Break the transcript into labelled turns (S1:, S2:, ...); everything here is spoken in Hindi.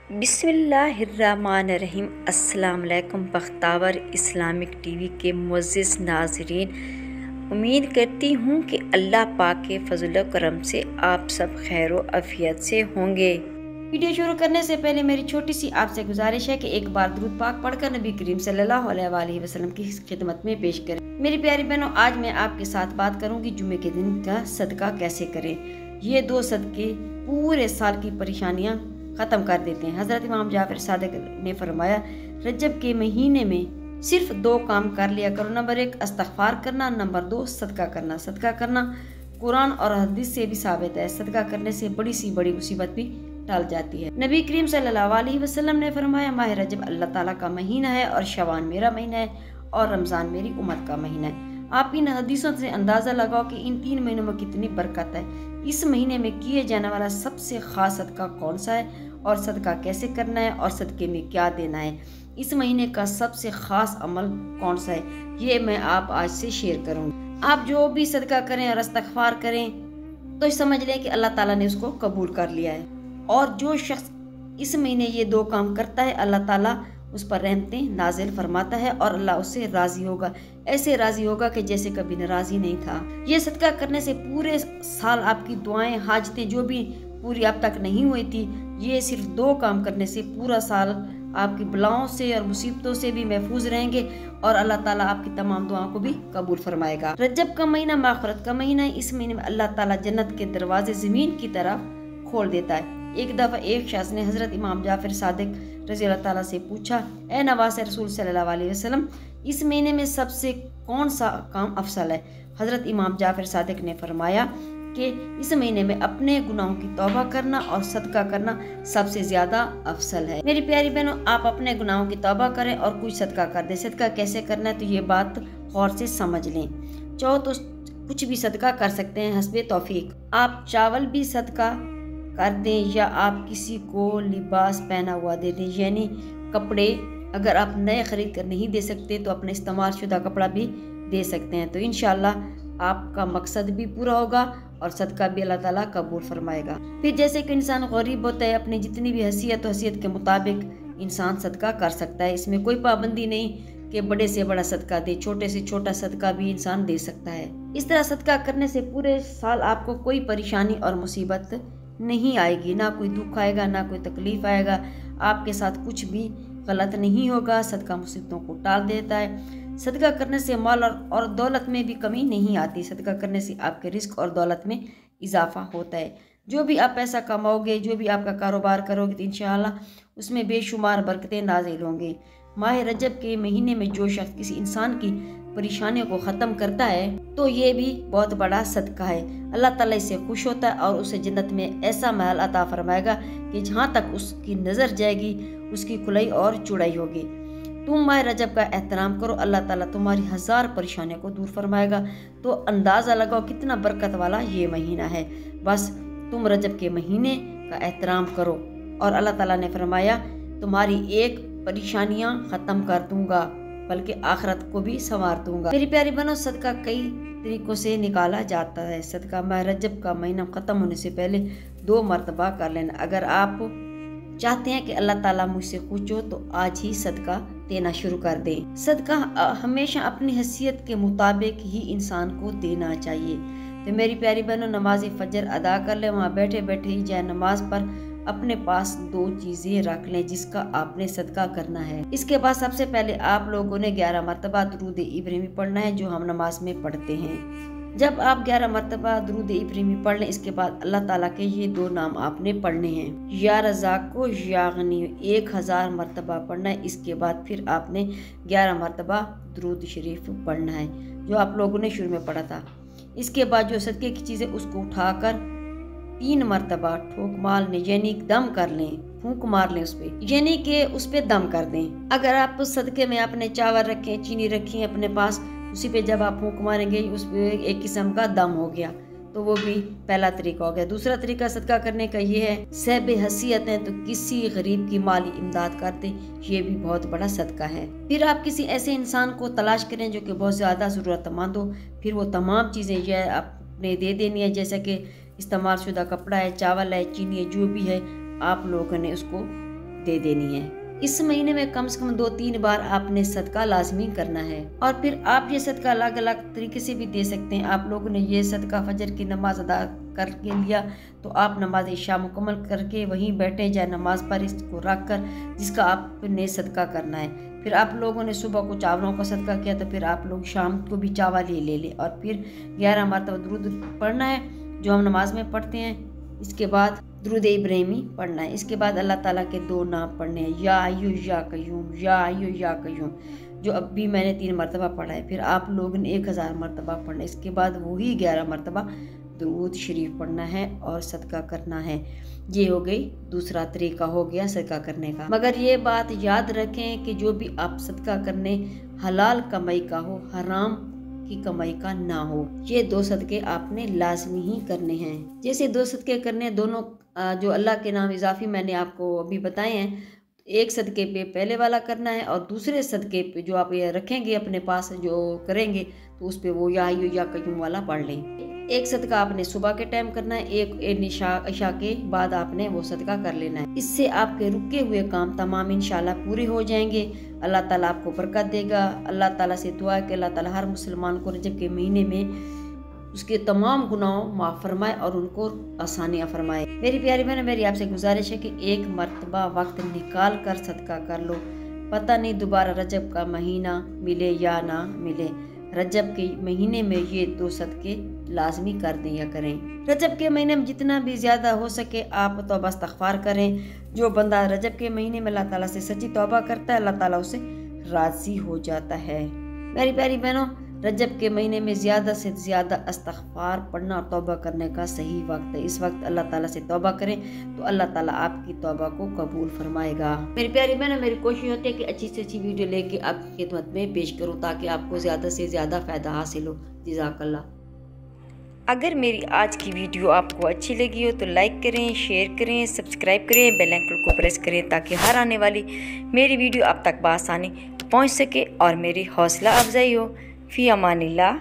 S1: बिस्मिल्लाहिर्रहमानिर्रहीम। अस्सलाम वालेकुम बख्तावर इस्लामिक टीवी के मुअज़्ज़िज़ नाज़रीन, उम्मीद करती हूँ कि अल्लाह पाक के फजल व करम से आप सब खैर व आफियत से होंगे। वीडियो शुरू करने से पहले मेरी छोटी सी आपसे गुजारिश है कि एक बार दुरूद पाक पढ़कर नबी करीम सल्लल्लाहु अलैहि वसल्लम की खिदमत में पेश करें। मेरी प्यारी बहनों, आज मैं आपके साथ बात करूँगी जुम्मे के दिन का सदका कैसे करें। ये दो सदके पूरे साल की परेशानियाँ ख़त्म कर देते हैं। हज़रत इमाम जाफ़र सादिक ने फरमाया, रजब के महीने में सिर्फ दो काम कर लिया करो। नंबर 1 इस्तिग़फ़ार करना, नंबर 2 सदका करना। सदका करना कुरान और हदीस से भी साबित है। सदका करने से बड़ी सी बड़ी मुसीबत भी टल जाती है। नबी करीम सल्लल्लाहु अलैहि वसल्लम ने फरमाया, माह रजब अल्लाह ताला का महीना है और शवान मेरा महीना है और रमज़ान मेरी उम्मत का महीना है। आप इन हदीसों से अंदाज़ा लगाओ कि इन 3 महीनों में कितनी बरकत है। इस महीने में किए जाने वाला सबसे खास सदका कौन सा है और सदका कैसे करना है और सदके में क्या देना है। इस महीने का सबसे खास अमल कौन सा है, ये मैं आप आज से शेयर करूँगी। आप जो भी सदका करें और इस्तिग़फ़ार करें तो समझ लें कि अल्लाह ताला ने उसको कबूल कर लिया है। और जो शख्स इस महीने ये दो काम करता है, अल्लाह ताला उस पर रहमतें नाजिल फरमाता है और अल्लाह उससे राज़ी होगा। ऐसे राज़ी होगा कि जैसे कभी नाराज़ी नहीं था। ये सदका करने से पूरे साल आपकी दुआएं, हाजतें जो भी पूरी अब तक नहीं हुई थी, ये सिर्फ दो काम करने से पूरा साल आपकी बलाओं से और मुसीबतों से भी महफूज रहेंगे और अल्लाह ताला आपकी तमाम दुआओं को भी कबूल फरमाएगा। रजब का महीना माग़फ़िरत का महीना है। इस महीने में अल्लाह ताला जन्नत के दरवाजे ज़मीन की तरफ खोल देता है। एक दफ़ा एक शख्स ने हज़रत इमाम जाफ़र सादिक रज़ी अल्लाह ताला से पूछा, ए नवाज़ रसूल सल्लल्लाहु अलैहि वसल्लम, इस महीने में सबसे कौन सा काम अफसल है। हज़रत इमाम जाफ़र सादिक ने फरमाया कि इस महीने में अपने गुनाहों की तौबा करना और सदका करना सबसे ज़्यादा अफसल है। मेरी प्यारी बहनों, आप अपने गुनाहों की तौबा करें और कुछ सदका कर दें। सदका कैसे करना है तो ये बात गौर से समझ लें। चाहो तो कुछ भी सदका कर सकते हैं हस्बे तौफीक। आप चावल भी सदका कर दें या आप किसी को लिबास पहना हुआ दे दें, यानी कपड़े अगर आप नए खरीद कर नहीं दे सकते तो अपने इस्तेमाल शुदा कपड़ा भी दे सकते हैं। तो इंशाल्लाह आपका मकसद भी पूरा होगा और सदका भी अल्लाह ताला कबूल फरमाएगा। फिर जैसे कि इंसान गरीब होता है, अपनी जितनी भी हैसियत के मुताबिक इंसान सदका कर सकता है। इसमें कोई पाबंदी नहीं कि बड़े से बड़ा सदका दे, छोटे से छोटा सदका भी इंसान दे सकता है। इस तरह सदका करने से पूरे साल आपको कोई परेशानी और मुसीबत नहीं आएगी, ना कोई दुख आएगा, ना कोई तकलीफ आएगा, आपके साथ कुछ भी गलत नहीं होगा। सदका मुसीबतों को टाल देता है। सदका करने से माल और दौलत में भी कमी नहीं आती। सदका करने से आपके रिस्क और दौलत में इजाफा होता है। जो भी आप पैसा कमाओगे, जो भी आपका कारोबार करोगे तो इंशाअल्लाह उसमें बेशुमार बरकतें नाजिल होंगी। माह रजब के महीने में जो शख्स किसी इंसान की परेशानियों को ख़त्म करता है तो ये भी बहुत बड़ा सदका है। अल्लाह ताला इससे खुश होता है और उसे जन्नत में ऐसा महल अता फरमाएगा कि जहाँ तक उसकी नज़र जाएगी उसकी खुलाई और चौड़ाई होगी। तुम माह रजब का एहतराम करो, अल्लाह ताला तुम्हारी 1000 परेशानियों को दूर फरमाएगा। तो अंदाज़ा लगाओ कितना बरकत वाला ये महीना है। बस तुम रजब के महीने का एहतराम करो और अल्लाह ताला ने फरमाया, तुम्हारी एक परेशानियाँ ख़त्म कर दूँगा बल्कि आखिरत को भी संवार दूंगा। मेरी प्यारी बहनों, सदका कई तरीकों से निकाला जाता है। सदका माह रजब का महीना ख़त्म होने से पहले 2 मरतबा कर लेना। अगर आप चाहते हैं कि अल्लाह ताला मुझसे खुश हो तो आज ही सदका देना शुरू कर दें। सदका हमेशा अपनी हैसियत के मुताबिक ही इंसान को देना चाहिए। तो मेरी प्यारी बहनों, नमाज फजर अदा कर ले, वहाँ बैठे बैठे ही जाए नमाज पर अपने पास 2 चीज़ें रख लें जिसका आपने सदका करना है। इसके बाद सबसे पहले आप लोगों ने 11 मरतबा दुरूद इब्राहिमी पढ़ना है जो हम नमाज में पढ़ते हैं। जब आप 11 मरतबा दुरूद इब्राहिमी पढ़ लें, इसके बाद अल्लाह ताला के ये 2 नाम आपने पढ़ने हैं, या रज़ाक को या गनी, 1000 मरतबा पढ़ना है। इसके बाद फिर आपने 11 मरतबा दुरूद शरीफ पढ़ना है जो आप लोगों ने शुरू में पढ़ा था। इसके बाद जो सदके की चीज़ें उसको उठाकर 3 मरतबा ठोक मार लें, यानी दम कर लें, फूंक मार लें उस पर, यानी कि उस पर दम कर दें। अगर आप सदके में आपने चावल रखे, चीनी रखी है अपने पास, उसी पे जब आप फूंक मारेंगे उस पर एक किस्म का दम हो गया, तो वो भी पहला तरीका हो गया। दूसरा तरीका सदका करने का ये है, सहब हैसियत है तो किसी गरीब की माली इमदाद करते, ये भी बहुत बड़ा सदका है। फिर आप किसी ऐसे इंसान को तलाश करें जो कि बहुत ज़्यादा ज़रूरतमंद हो, फिर वो तमाम चीज़ें यह आपने दे देनी है, जैसे कि इस्तेमाल शुदा कपड़ा है, चावल है, चीनी है, जो भी है आप लोगों ने उसको
S2: दे देनी है। इस महीने में कम से कम 2-3 बार आपने सदका लाजमी करना है। और फिर आप ये सदका अलग अलग तरीके से भी दे सकते हैं। आप लोगों ने ये सदका फजर की नमाज अदा करके लिया तो आप नमाज इशा मुकम्मल करके वहीं बैठे जाए नमाज पर इसको रख कर जिसका आपने सदका करना है। फिर आप लोगों ने सुबह को चावलों का सदका किया तो फिर आप लोग शाम को भी चावल ही ले लें और फिर 11 मरतबा दुरूद पढ़ना है जो हम नमाज में पढ़ते हैं। इसके बाद दुरूद इब्राहिमी पढ़ना है। इसके बाद अल्लाह ताला के 2 नाम पढ़ने हैं, या अय्यू या कय्यूम, या अय्यू या कय्यूम, जो अब भी मैंने 3 मरतबा पढ़ा है। फिर आप लोगों ने 1000 मरतबा पढ़ना है। इसके बाद वही 11 मरतबा दुरूद शरीफ पढ़ना है और सदका करना है। ये हो गई दूसरा तरीका हो गया सदका करने का। मगर ये बात याद रखें कि जो भी आप सदका करने हलाल कमाई का हो, हराम की कमाई का ना हो। ये 2 सदके आपने लाजमी ही करने हैं। जैसे 2 सदके करने दोनों जो अल्लाह के नाम इजाफी मैंने आपको अभी बताए हैं, एक सदके पे पहले वाला करना है और दूसरे सदके पे जो आप ये रखेंगे अपने पास जो करेंगे तो उस पे वो या अय्यू या कय्यूम वाला पढ़ लें। एक सदका आपने सुबह के टाइम करना है, एक इशा के बाद आपने वो सदका कर लेना है। इससे आपके रुके हुए काम तमाम इंशाल्लाह पूरे हो जाएंगे। अल्लाह ताला आपको बरकत देगा। अल्लाह ताला से दुआ है कि अल्लाह ताला हर मुसलमान को रजब के महीने में उसके तमाम गुनाहों माफ़ फरमाए और उनको आसानियाँ फरमाए। मेरी प्यारी बहन, मेरी आपसे गुजारिश है कि एक मरतबा वक्त निकाल कर सदका कर लो। पता नहीं दोबारा रजब का महीना मिले या ना मिले। रजब के महीने में ये 2 सदके लाजमी कर दिया करें। रजब के महीने में जितना भी ज़्यादा हो सके आप तौबा इस्तग़फ़ार करें। जो बंदा रजब के महीने में अल्लाह ताला से सच्ची तौबा करता है अल्लाह ताला उसे राज़ी हो जाता है। मेरी प्यारी बहनों, रजब के महीने में ज़्यादा से ज़्यादा इस्तग़फ़ार पढ़ना और तौबा करने का सही वक्त है। इस वक्त अल्लाह ताला से तौबा करें तो अल्लाह ताला आपकी तौबा को कबूल फरमाएगा। मेरी प्यारी बहनों, मेरी कोशिश होती है कि अच्छी से अच्छी वीडियो लेके आपकी खिदमत में पेश करूँ ताकि आपको ज़्यादा से ज़्यादा फ़ायदा हासिल हो। जज़ाकल्लाह।
S1: अगर मेरी आज की वीडियो आपको अच्छी लगी हो तो लाइक करें, शेयर करें, सब्सक्राइब करें, बेल आइकन को प्रेस करें ताकि हर आने वाली मेरी वीडियो आप तक बआसानी पहुँच सके और मेरी हौसला अफजाई हो। फ़ी अमानिल्लाह।